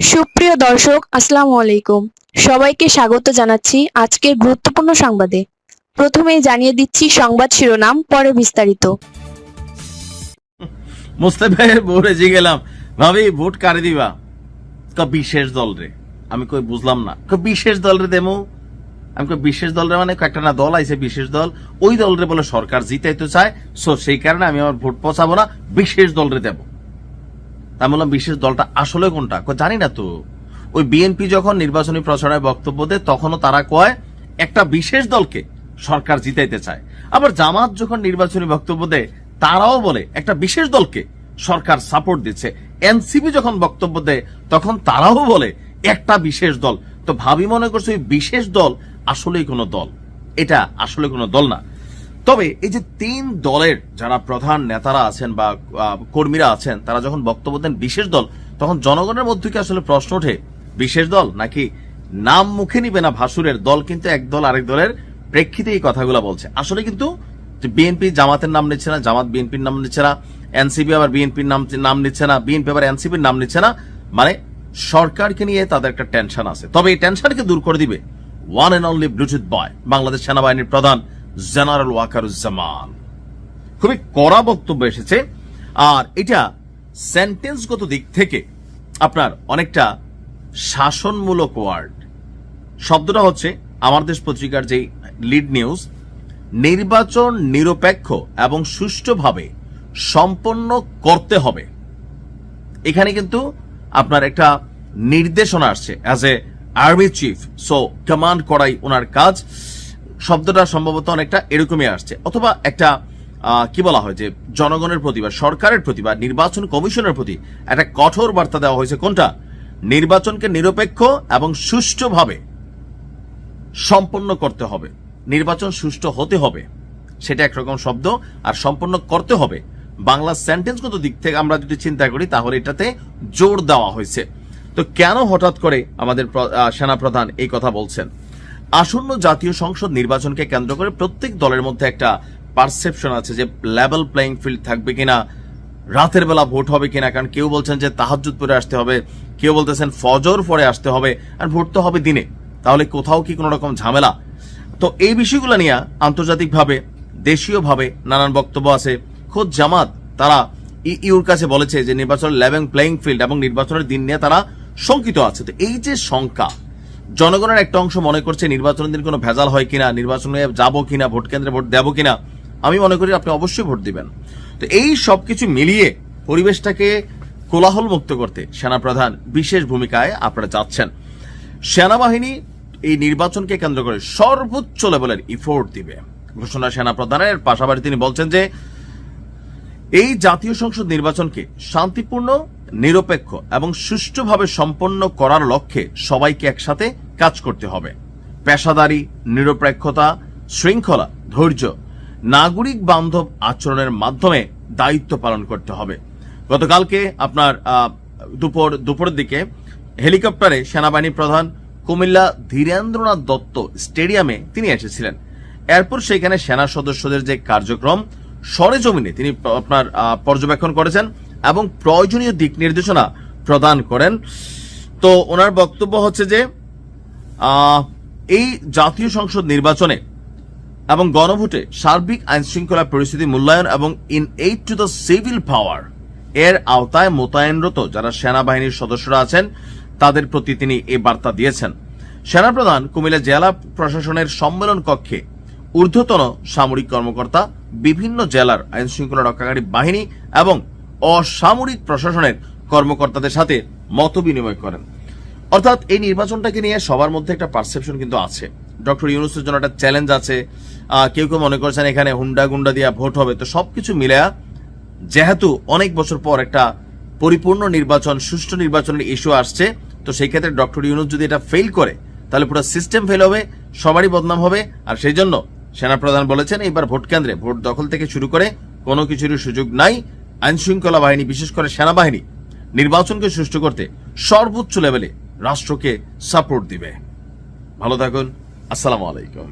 সুপ্রিয় দর্শক, আসসালামু আলাইকুম। সবাইকে স্বাগত জানাচ্ছি আজকের গুরুত্বপূর্ণ সংবাদে। প্রথমেই জানিয়ে দিচ্ছি সংবাদ শিরোনাম, পরে বিস্তারিত। মুস্তাফায়ের বউরে জি গেলাম, ভাবি ভোট কারে দিবা? বিশেষ দল রে। আমি কই বুঝলাম না। বিশেষ দল রে দেমু। আমি কই বিশেষ দল রে মানে একটা না দল আইছে বিশেষ দল, ওই দল রে বলে সরকার জিতাইতে চায়, সো সেই কারণে আমি আমার ভোট পচাবো না, বিশেষ দল রে দেবো। আমি বললাম বিশেষ দলটা আসলে কোনটা? জানি না তো। ওই বিএনপি যখন নির্বাচনী প্রচারণায় বক্তব্য দেয় তখনও তারা কয় একটা বিশেষ দলকে সরকার জিতাইতে চায়। আবার জামাত যখন নির্বাচনী বক্তব্য দেয় তারাও বলে একটা বিশেষ দলকে সরকার সাপোর্ট দিচ্ছে। এনসিপি যখন বক্তব্য দেয় তখন তারাও বলে একটা বিশেষ দল। তো ভাবি মনে করছে ওই বিশেষ দল আসলেই কোনো দল, এটা আসলে কোনো দল না। তবে এই যে তিন দলের যারা প্রধান নেতারা আছেন বা কর্মীরা আছেন তারা যখন বক্তব্য দেন বিশেষ দল, তখন জনগণের মধ্যে কি আসলে প্রশ্ন ওঠে বিশেষ দল নাকি নাম মুখে নিবে না ভাসুরের দল কিন্তু এক দল আরেক দলের প্রেক্ষিতে এই কথাগুলো বলছে। আসলে কিন্তু বিএনপি জামাতের নাম নিচ্ছে না, জামাত বিএনপির নাম নিচ্ছে না, এনসিপি আবার বিএনপির নাম নিচ্ছে না, বিএনপি আবার এনসিপির নাম নিচ্ছে না। মানে সরকারকে নিয়ে তাদের একটা টেনশন আছে। তবে এই টেনশনকে দূর করে দিবে ওয়ান এন্ড অনলি ব্লুটুথ বয়, বাংলাদেশ সেনাবাহিনীর প্রধান জেনারেল ওয়াকারুজ্জামান। খুবই কড়া বক্তব্য এসেছে। আর এটা সেন্টেন্সগত দিক থেকে আপনার অনেকটা শাসনমূলক ওয়ার্ড। শব্দটা হচ্ছে আমার দেশ পত্রিকার যে লিড নিউজ, নির্বাচন নিরপেক্ষ এবং সুষ্ঠুভাবে সম্পন্ন করতে হবে। এখানে কিন্তু আপনার একটা নির্দেশনা আসছে as a army chief, so command করাই ওনার কাজ। শব্দটা সম্ভবত অনেকটা এরকমই আসছে। অথবা একটা কি বলা হয় যে জনগণের প্রতি বা সরকারের প্রতি বা নির্বাচন কমিশনের প্রতি একটা কঠোর বার্তা দেওয়া হয়েছে। কোনটা? নির্বাচনকে নিরপেক্ষ এবং সুষ্ঠুভাবে সম্পন্ন করতে হবে। নির্বাচন সুষ্ঠু হতে হবে, সেটা একরকম শব্দ, আর সম্পন্ন করতে হবে বাংলা সেন্টেন্সগত দিক থেকে আমরা যদি চিন্তা করি তাহলে এটাতে জোর দেওয়া হয়েছে। তো কেন হঠাৎ করে আমাদের সেনাপ্রধান এই কথা বলছেন? আসন্ন জাতীয় সংসদ নির্বাচনকে কেন্দ্র করে প্রত্যেক দলের মধ্যে একটা পারসেপশন আছে যে লেভেল প্লেইং ফিল্ড থাকবে কিনা, রাতের বেলা ভোট হবে কিনা। কারণ কেউ বলছেন যে তাহাজ্জুদ পরে আসতে হবে, কেউ বলতেছেন ফজর পরে আসতে হবে, আর ভোট তো হবে দিনে। তাহলে কোথাও কি কোনো রকম ঝামেলা? তো এই বিষয়গুলো নিয়ে আন্তর্জাতিকভাবে দেশীয়ভাবে নানান বক্তব্য আছে। খোদ জামাত তারা ইউর কাছে বলেছে যে নির্বাচনের লেভেল প্লেইং ফিল্ড এবং নির্বাচনের দিন নিয়ে তারা শঙ্কিত আছে। তো এই যে শঙ্কা, জনগণের একটা অংশ মনে করছে নির্বাচনের দিন কোনো ভেজাল হয় কিনা, নির্বাচনে যাবো কিনা, ভোট কেন্দ্রে ভোট দেবো কিনা। আমি মনে করি আপনি অবশ্যই ভোট দিবেন। তো এই সবকিছু মিলিয়ে পরিবেশটাকে কোলাহল মুক্ত করতে সেনাপ্রধান বিশেষ ভূমিকায় আপনারা যাচ্ছেন। সেনাবাহিনী এই নির্বাচনকে কেন্দ্র করে সর্বোচ্চ লেভেলের ইফোর্ট দিবে ঘোষণা সেনাপ্রধানের। পাশাপাশি তিনি বলছেন যে এই জাতীয় সংসদ নির্বাচনকে শান্তিপূর্ণ, নিরপেক্ষ এবং সুষ্ঠুভাবে সম্পন্ন করার লক্ষ্যে সবাইকে একসাথে কাজ করতে হবে। পেশাদারি, নিরপেক্ষতা, শৃঙ্খলা, ধৈর্য, নাগরিক বান্ধব আচরণের মাধ্যমে দায়িত্ব পালন করতে হবে। গতকালকে আপনার দুপুরের দিকে হেলিকপ্টারে সেনাবাহিনী প্রধান কুমিল্লা ধীরেন্দ্রনাথ দত্ত স্টেডিয়ামে তিনি এসেছিলেন। এরপর সেখানে সেনা সদস্যদের যে কার্যক্রম সরেজমিনে তিনি আপনার পর্যবেক্ষণ করেছেন এবং প্রয়োজনীয় দিক নির্দেশনা প্রদান করেন। তো ওনার বক্তব্য হচ্ছে যে এই জাতীয় সংসদ নির্বাচনে এবং গণভোটে সার্বিক আইন শৃঙ্খলা পরিস্থিতি মূল্যায়ন এবং in aid to the civil পাওয়ার এর আওতায় মোতায়েনরত যারা সেনাবাহিনীর সদস্যরা আছেন তাদের প্রতি তিনি এই বার্তা দিয়েছেন। সেনাপ্রধান কুমিল্লা জেলা প্রশাসনের সম্মেলন কক্ষে ঊর্ধ্বতন সামরিক কর্মকর্তা, বিভিন্ন জেলার আইন শৃঙ্খলা রক্ষাকারী বাহিনী এবং অসামরিক প্রশাসনের কর্মকর্তাদের সাথে মত বিনিময় করেন। অর্থাৎ এই নির্বাচনটাকে নিয়ে সবার মধ্যে একটা পারসেপশন কিন্তু আছে। ডক্টর ইউনূসের জন্য একটা চ্যালেঞ্জ আছে। কেউ কেউ মনে করছেন এখানে হুন্ডা গুন্ডা দিয়া ভোট হবে। তো সবকিছু মিলে যেহেতু অনেক বছর পর একটা পরিপূর্ণ নির্বাচন, সুষ্ঠু নির্বাচনের ইস্যু আসছে, তো সেই ক্ষেত্রে ডক্টর ইউনূস যদি এটা ফেল করে তাহলে পুরো সিস্টেম ফেল হবে, সবারই বদনাম হবে। আর সেই জন্য সেনাপ্রধান বলেছেন এবার ভোট কেন্দ্রে ভোট দখল থেকে শুরু করে কোনো কিছুরই সুযোগ নাই। আইন শৃঙ্খলা বাহিনী, বিশেষ করে সেনাবাহিনী নির্বাচনকে সুষ্ঠু করতে সর্বোচ্চ লেভেলে রাষ্ট্রকে সাপোর্ট দিবে। ভালো থাকুন, আসসালামু আলাইকুম।